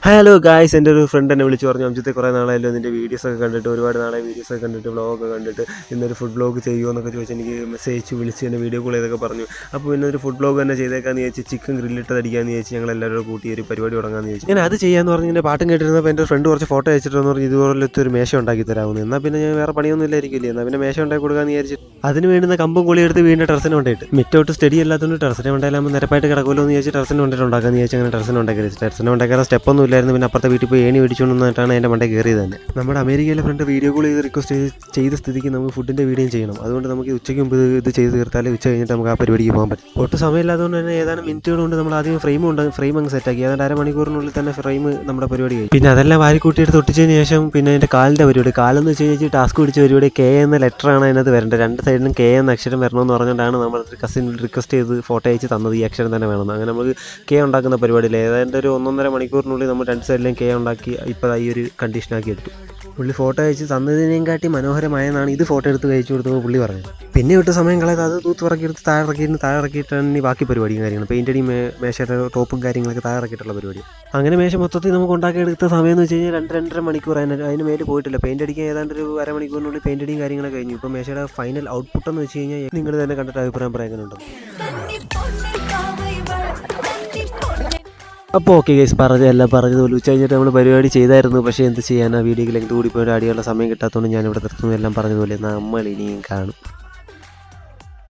Hello guys, എൻ്റെ ഒരു front എന്നെ വിളിച്ച് പറഞ്ഞു, അംജിത്തെ കുറേ നാളായല്ലോ നിൻ്റെ വീഡിയോസൊക്കെ കണ്ടിട്ട്, ഒരുപാട് നാളെ വീഡിയോസൊക്കെ കണ്ടിട്ട്, വ്ളോഗൊക്കെ കണ്ടിട്ട് ഇന്നൊരു ഫുഡ് വ്ളോഗ് ചെയ്യുമോ എന്നൊക്കെ ചോദിച്ച് എനിക്ക് മെസ്സേജ് വിളിച്ച് എന്നെ വീഡിയോ കോൾ ചെയ്തൊക്കെ പറഞ്ഞു. അപ്പോൾ ഇന്നൊരു ഫുഡ് വ്ളോഗ് തന്നെ ചെയ്തേക്കാന്ന് ചോദിച്ച് ചിക്കൻ ഗ്രില്ലിട്ട് അടിക്കാമെന്ന് ചോദിച്ച് ഞങ്ങൾ എല്ലാവരും കൂട്ടി ഒരു പരിപാടി തുടങ്ങാമെന്ന് ചോദിച്ചു. ഞാൻ അത് ചെയ്യാമെന്ന് പറഞ്ഞ് എൻ്റെ പാട്ടും കേട്ടിരുന്നപ്പോൾ എൻ്റെ ഫ്രണ്ട് കുറച്ച് ഫോട്ടോ അയച്ചിട്ടെന്ന് പറഞ്ഞ് ഇതുപോലത്തെ ഒരു മേശ ഉണ്ടാക്കി തരാമെന്ന്. എന്നാൽ പിന്നെ ഞാൻ വേറെ പണിയൊന്നും ഇല്ലായിരിക്കില്ലേ, എന്നാൽ പിന്നെ മേശ ഉണ്ടാക്കി കൊടുക്കാമെന്ന് വിചാരിച്ചു. അതിന് വേണ്ടുന്ന കമ്പും കുളിയെടുത്ത് വീണ്ടും ടെറസിന് കൊണ്ടിട്ട് മിറ്റോട്ട് സ്റ്റഡി അല്ലാത്തതുകൊണ്ട് ടെറസിനെ കൊണ്ടായാലും നിരപ്പായിട്ട് കിടക്കുമല്ലോ എന്ന് ചോദിച്ച് ടെറസിന് കൊണ്ടിട്ട് ഉണ്ടാക്കാമെന്ന് ചോദിച്ചാൽ അങ്ങനെ ടെറസിന് ഉണ്ടാക്കി ടെറസിനെ ഉണ്ടാക്കാൻ സ്റ്റെപ്പൊന്നും ഇല്ലായിരുന്നു. പിന്നെ അപ്പുറത്തെ വീട്ടിൽ പോയി ഏണി മേടിച്ചുകൊണ്ടിട്ടാണ് എൻ്റെ മണ്ടേ കയറിയത് തന്നെ. നമ്മുടെ അമേരിക്കയിലെ ഫ്രണ്ട് വീഡിയോ കോൾ ചെയ്ത് റിക്വസ്റ്റ് ചെയ്ത സ്ഥിതിക്ക് നമുക്ക് ഫുഡിൻ്റെ വീഡിയോ ചെയ്യണം. അതുകൊണ്ട് നമുക്ക് ഉച്ചയ്ക്ക് മുമ്പ് ഇത് ചെയ്ത് തീർത്താലേ ഉച്ച കഴിഞ്ഞിട്ട് നമുക്ക് ആ പരിപാടിക്ക് പോകാൻ പറ്റും. ഒട്ടും സമയമില്ലാത്തതുകൊണ്ട് തന്നെ ഏതാനും മിനിറ്റുകൾ കൊണ്ട് നമ്മൾ ആദ്യം ഫ്രെയിം അങ്ങ് സെറ്റാക്കി. ഏതാണ്ട് അരമണിക്കൂറിനുള്ളിൽ തന്നെ ഫ്രെയിം നമ്മുടെ പരിപാടി കഴിയും. പിന്നെ അതെല്ലാം വാരിക്കൂട്ടിയെടുത്ത് ഒട്ടിച്ചതിന് ശേഷം പിന്നെ എൻ്റെ കാലിൻ്റെ പരിപാടി, കാലെന്ന് വെച്ച് കഴിഞ്ഞാൽ ടാസ്ക് പിടിച്ച പരിപാടി കെ എന്ന ലെറ്ററാണ് അതിനകത്ത് വരേണ്ടത്. രണ്ട് സൈഡിലും കെ എന്ന അക്ഷരം വരണമെന്ന് പറഞ്ഞുകൊണ്ടാണ് നമ്മൾ കസിൻ റിക്വസ്റ്റ് ചെയ്ത് ഫോട്ടോ അയച്ച് തന്നത്. ഈ അക്ഷരം തന്നെ വേണമെന്ന്. അങ്ങനെ നമുക്ക് കെ ഉണ്ടാക്കുന്ന പരിപാടിയിൽ ഏതാണ്ട് ഒരു 1.5 മണിക്കൂറിനുള്ളിൽ നമ്മൾ രണ്ട് സൈഡിലും കെ ഉണ്ടാക്കി ഇപ്പോൾ ഈ ഒരു കണ്ടീഷനാക്കി എടുത്തു. പുള്ളി ഫോട്ടോ അയച്ച് തന്നതിനേയും കാട്ടി മനോഹരമായെന്നാണ് ഇത് ഫോട്ടോ എടുത്ത് കഴിച്ചു കൊടുത്തപ്പോൾ പുള്ളി പറഞ്ഞത്. പിന്നെ വിട്ട് സമയം കളയാതെ അത് തൂത്തിറക്കിയെടുത്ത് താഴെ ഇറക്കിയിട്ടാണ് ഈ ബാക്കി പരിപാടിയും കാര്യങ്ങളും പെയിൻ്റടിയും മേശയുടെ ടോപ്പും കാര്യങ്ങളൊക്കെ താഴെ ഇറക്കിയിട്ടുള്ള പരിപാടി. അങ്ങനെ മേശ മൊത്തത്തിൽ നമുക്ക് ഉണ്ടാക്കിയെടുത്ത സമയം എന്ന് വെച്ച് കഴിഞ്ഞാൽ 2-2.5 മണിക്കൂർ. അതിന് മേലെ പോയിട്ടില്ല. പെയിൻ്റ് അടിക്കാൻ ഏതാണ്ട് ഒരു അരമണിക്കൂറിനുള്ളിൽ പെയിൻ്റടിയും കാര്യങ്ങളൊക്കെ കഴിഞ്ഞു. ഇപ്പോൾ മേശയുടെ ഫൈനൽ ഔട്ട്പുട്ട് എന്ന് വെച്ച് കഴിഞ്ഞാൽ നിങ്ങൾ തന്നെ കണ്ടിട്ട് അഭിപ്രായം പറയാനുണ്ട്. അപ്പോൾ ഓക്കെ ഗൈസ്, പറഞ്ഞതുപോലെ ഉച്ച കഴിഞ്ഞിട്ട് നമ്മൾ പരിപാടി ചെയ്തായിരുന്നു. പക്ഷേ എന്ത് ചെയ്യാനാ, വീഡിയോയിലേക്ക് ലെങ്ത് കൂടി പോയിട്ട് അടിയുള്ള സമയം കിട്ടാത്തതുകൊണ്ട് ഞാനിവിടെ നിർത്തുന്നു. എല്ലാം പറഞ്ഞതുപോലെ നമ്മൾ ഇനിയും കാണും.